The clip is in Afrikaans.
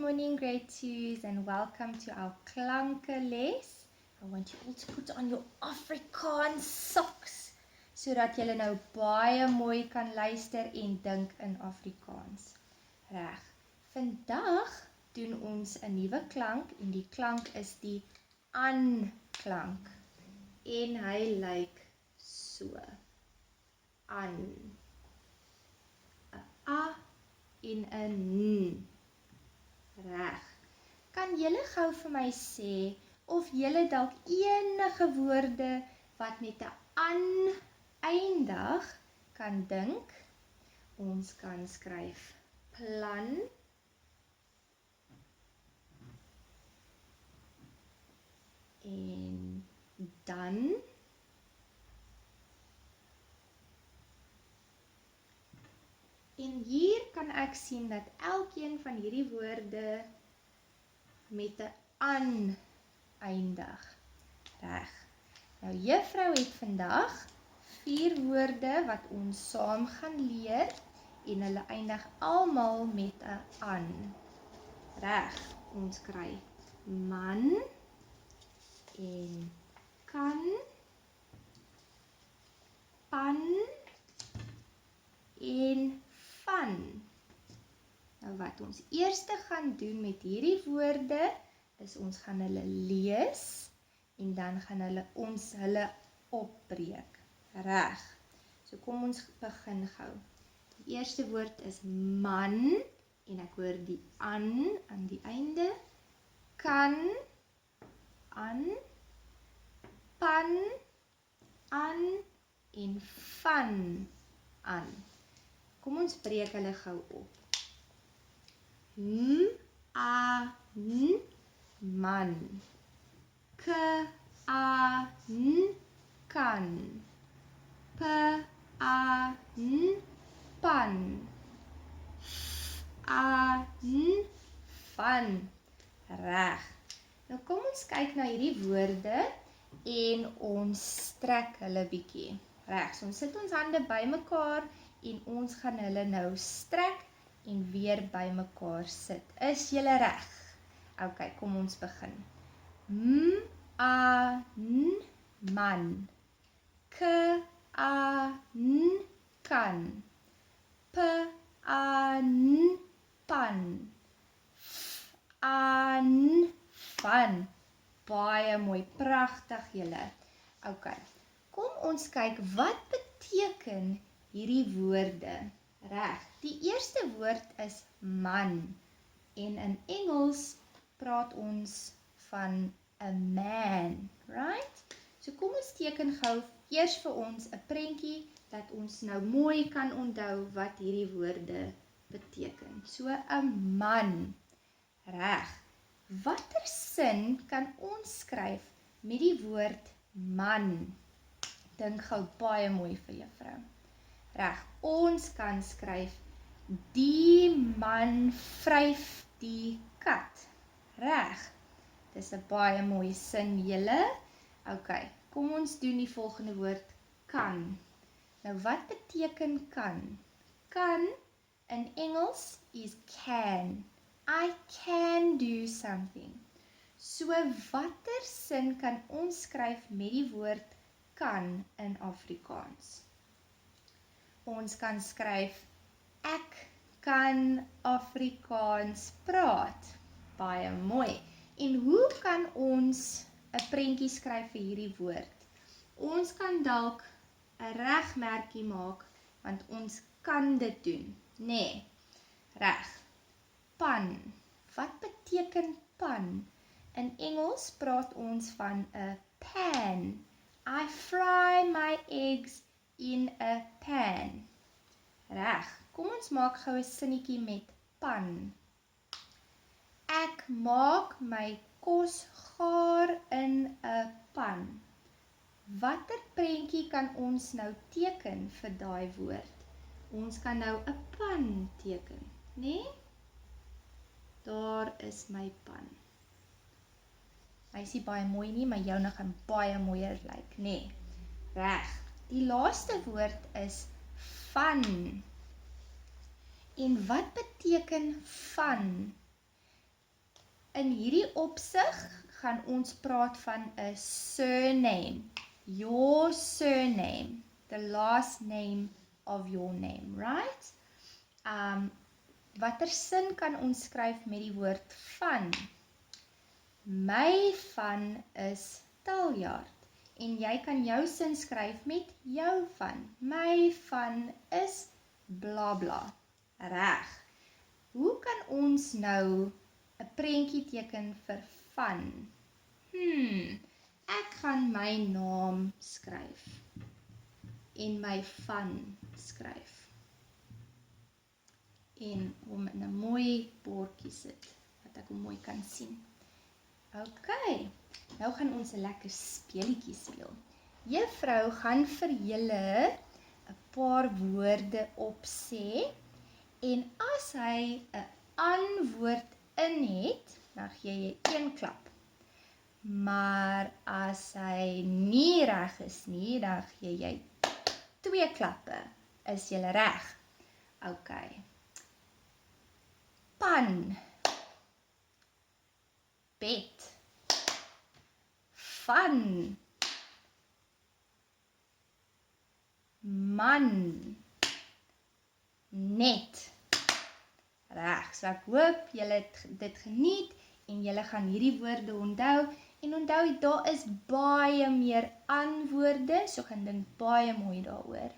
morning grade 2s and welcome to our klanke les. I want you all to put on your Afrikaans socks sodat julle nou baie mooi kan luister en dink in Afrikaans. Reg. Vandag doen ons 'n nuwe klank en die klank is die an klank. En hy lyk so. An. 'n A en 'n N. Reg. Kan julle gou vir my sê of julle dalk enige woorde wat met 'n an eindig kan dink? Ons kan skryf plan, en dan, en hier kan ek sien dat elkeen van hierdie woorde met 'n an eindig. Reg. Nou juffrou het vandag 4 woorde wat ons saam gaan leer en hulle eindig almal met 'n an. Reg. Ons kry man en kan, pan en van. Nou wat ons eers gaan doen met hierdie woorde is ons gaan hulle lees en dan gaan ons hulle opbreek. Reg. So kom ons begin gou. Die eerste woord is man en ek hoor die an aan die einde. Kan, an, pan, an en van, an. Kom ons breek hulle gou op. M-A-N, man. K-A-N, kan. P-A-N, pan. F-A-N, van. Reg. Nou kom ons kyk na hierdie woorde en ons strek hulle bietjie. Reg, so ons sit ons hande bymekaar en ons gaan hulle nou strek en weer bymekaar sit. Is julle reg? OK, kom ons begin. M-A-N, man. K-A-N, kan. P-A-N, pan. F-A-N, van. Baie mooi, pragtig julle. OK, kom ons kyk wat beteken hierdie woorde. Reg, die eerste woord is man en in Engels praat ons van 'n man, right? So kom ons teken gou eers vir ons 'n prentjie dat ons nou mooi kan onthou wat hierdie woorde beteken. So 'n man. Reg. Watter sin kan ons skryf met die woord man? Dink gou baie mooi vir juffrou. Reg, ons kan skryf die man vryf die kat. Reg. Dis 'n baie mooi sin julle. OK, kom ons doen die volgende woord kan. Nou wat beteken kan? Kan in Engels is can. I can do something. So watter sin kan ons skryf met die woord kan in Afrikaans? Ons kan skryf ek kan Afrikaans praat. Baie mooi. En hoe kan ons 'n prentjie skryf vir hierdie woord? Ons kan dalk 'n regmerkie maak want ons kan dit doen, nê? Nee. Reg. Pan. Wat beteken pan? In Engels praat ons van 'n pan. I fry my eggs in a pan. Reg. Kom ons maak gou 'n sinnetjie met pan. Ek maak my kos gaar in 'n pan. Watter prentjie kan ons nou teken vir daai woord? Ons kan nou 'n pan teken, né? Nee? Daar is my pan. Hy is nie baie mooi nie, maar joune gaan baie mooier lyk, né? Nee. Reg. Die laaste woord is van. En wat beteken van? In hierdie opsig gaan ons praat van 'n surname. Your surname, the last name of your name, right? Watter sin kan ons skryf met die woord van? My van is Taljaard. En jy kan jou sin skryf met jou van. My van is bla bla. Reg. Hoe kan ons nou 'n prentjie teken vir van? Ek gaan my naam skryf en my van skryf. En hom in 'n mooi bordjie sit, wat ek hom mooi kan sien. Ok, nou gaan ons 'n lekker speelietjie speel. Juffrou gaan vir julle 'n paar woorde opsê, en as hy 'n antwoord in het, dan gee jy 1 klap. Maar as hy nie reg is nie, dan gee jy 2 klappe. Is julle reg? Ok. Pan. Bed. Van. Man. Net. Reg, so ek hoop julle het dit geniet en julle gaan hierdie woorde onthou. En onthou, daar is baie meer antwoorde, so gaan dink baie mooi daaroor.